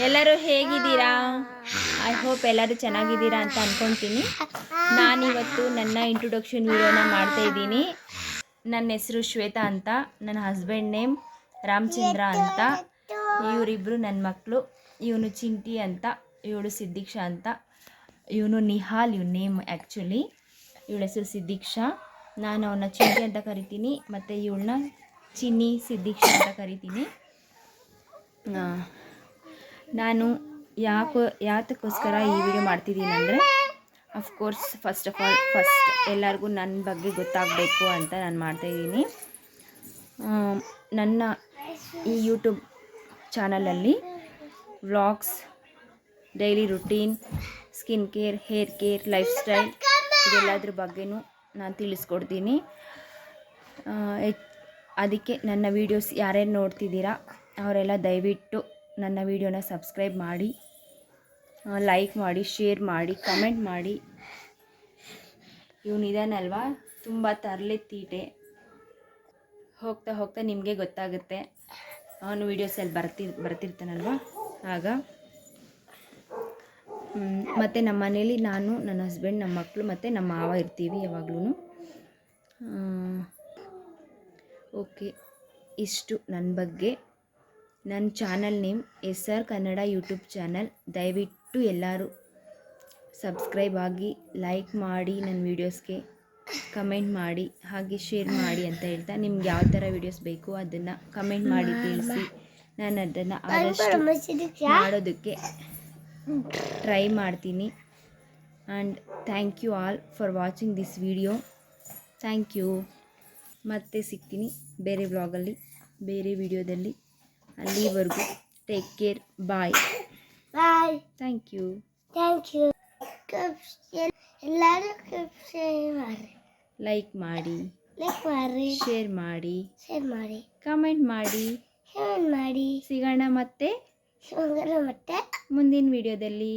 ಎಲ್ಲರೂ ಹೇಗಿದ್ದೀರಾ? I hope ಎಲ್ಲರೂ ಚೆನ್ನಾಗಿದ್ದೀರಾ ಅಂತ ಅಂದ್ಕೊತೀನಿ. ನಾನಿವತ್ತು ನನ್ನ ಇಂಟ್ರೊಡಕ್ಷನ್ ವಿಡಿಯೋನ ಮಾಡ್ತಾ ಇದ್ದೀನಿ. ನನ್ನ ಹೆಸರು ಶ್ವೇತಾ ಅಂತ, ನನ್ನ ಹಸ್ಬೆಂಡ್ ನೇಮ್ ರಾಮಚಂದ್ರ ಅಂತ. ಇವರಿಬ್ಬರು ನನ್ನ ಮಕ್ಕಳು. ಇವನು ಚಿಂಟಿ ಅಂತ, ಇವಳು ಸಿದ್ದೀಕ್ಷಾ ಅಂತ. ಇವನು ನಿಹಾಲ್, ಇವ್ ನೇಮ್ ಆ್ಯಕ್ಚುಲಿ. ಇವಳ ಹೆಸರು ಸಿದ್ದೀಕ್ಷಾ. ನಾನು ಅವನ್ನ ಚಿಂಟಿ ಅಂತ ಕರಿತೀನಿ, ಮತ್ತು ಇವಳನ್ನ ಚಿನ್ನಿ ಸಿದ್ದೀಕ್ಷಾ ಅಂತ ಕರಿತೀನಿ. ನಾನು ಯಾತಕ್ಕೋಸ್ಕರ ಈ ವಿಡಿಯೋ ಮಾಡ್ತಿದ್ದೀನಿ ಅಂದರೆ, ಅಫ್ಕೋರ್ಸ್ ಫಸ್ಟ್ ಎಲ್ಲರಿಗೂ ನನ್ನ ಬಗ್ಗೆ ಗೊತ್ತಾಗಬೇಕು ಅಂತ ನಾನು ಮಾಡ್ತಾಯಿದ್ದೀನಿ. ನನ್ನ ಈ ಯೂಟ್ಯೂಬ್ ಚಾನಲಲ್ಲಿ vlogs, daily routine, skin care, hair care, lifestyle ಇದೆಲ್ಲದ್ರ ಬಗ್ಗೆನೂ ನಾನು ತಿಳಿಸ್ಕೊಡ್ತೀನಿ. ಅದಕ್ಕೆ ನನ್ನ ವೀಡಿಯೋಸ್ ಯಾರ್ಯಾರು ನೋಡ್ತಿದ್ದೀರಾ ಅವರೆಲ್ಲ ದಯವಿಟ್ಟು ನನ್ನ ವೀಡಿಯೋನ ಸಬ್ಸ್ಕ್ರೈಬ್ ಮಾಡಿ, ಲೈಕ್ ಮಾಡಿ, ಶೇರ್ ಮಾಡಿ, ಕಮೆಂಟ್ ಮಾಡಿ. ಇವನಿದಾನಲ್ವಾ ತುಂಬ ತರಲೆತ್ತೀಟೆ. ಹೋಗ್ತಾ ಹೋಗ್ತಾ ನಿಮಗೆ ಗೊತ್ತಾಗುತ್ತೆ. ಅವನು ವೀಡಿಯೋಸಲ್ಲಿ ಬರ್ತಿರ್ತಾನಲ್ವ ಆಗ. ಮತ್ತು ನಮ್ಮ ಮನೇಲಿ ನಾನು, ನನ್ನ ಹಸ್ಬೆಂಡ್, ನಮ್ಮ ಮಕ್ಕಳು ಮತ್ತು ನಮ್ಮ ಮಾವ ಇರ್ತೀವಿ ಯಾವಾಗ್ಲೂ. ಓಕೆ, ಇಷ್ಟು ನನ್ನ ಬಗ್ಗೆ. ನನ್ನ channel name SR Kannada YouTube channel. ದಯವಿಟ್ಟು ಎಲ್ಲರೂ ಸಬ್ಸ್ಕ್ರೈಬ್ ಆಗಿ, ಲೈಕ್ ಮಾಡಿ, ನನ್ನ ವೀಡಿಯೋಸ್ಗೆ ಕಮೆಂಟ್ ಮಾಡಿ, ಹಾಗೆ ಶೇರ್ ಮಾಡಿ ಅಂತ ಹೇಳ್ತಾ, ನಿಮ್ಗೆ ಯಾವ ಥರ ವೀಡಿಯೋಸ್ ಬೇಕು ಅದನ್ನು ಕಮೆಂಟ್ ಮಾಡಿ ತಿಳಿಸಿ. ನಾನು ಅದನ್ನು ಆದಷ್ಟು ಮಾಡೋದಕ್ಕೆ ಟ್ರೈ ಮಾಡ್ತೀನಿ. And thank you all for watching this video. Thank you. ಮತ್ತೆ ಸಿಗ್ತೀನಿ ಬೇರೆ ವ್ಲಾಗಲ್ಲಿ, ಬೇರೆ ವಿಡಿಯೋದಲ್ಲಿ. ಅಲ್ಲಿವರೆಗೂ take care. Bye. Thank you. ಎಲ್ಲರೂ ಲೈಕ್ ಮಾಡಿ, ಶೇರ್ ಮಾಡಿ, ಕಮೆಂಟ್ ಮಾಡಿ. ಸಿಗೋಣ ಮತ್ತೆ ಮುಂದಿನ ವಿಡಿಯೋದಲ್ಲಿ.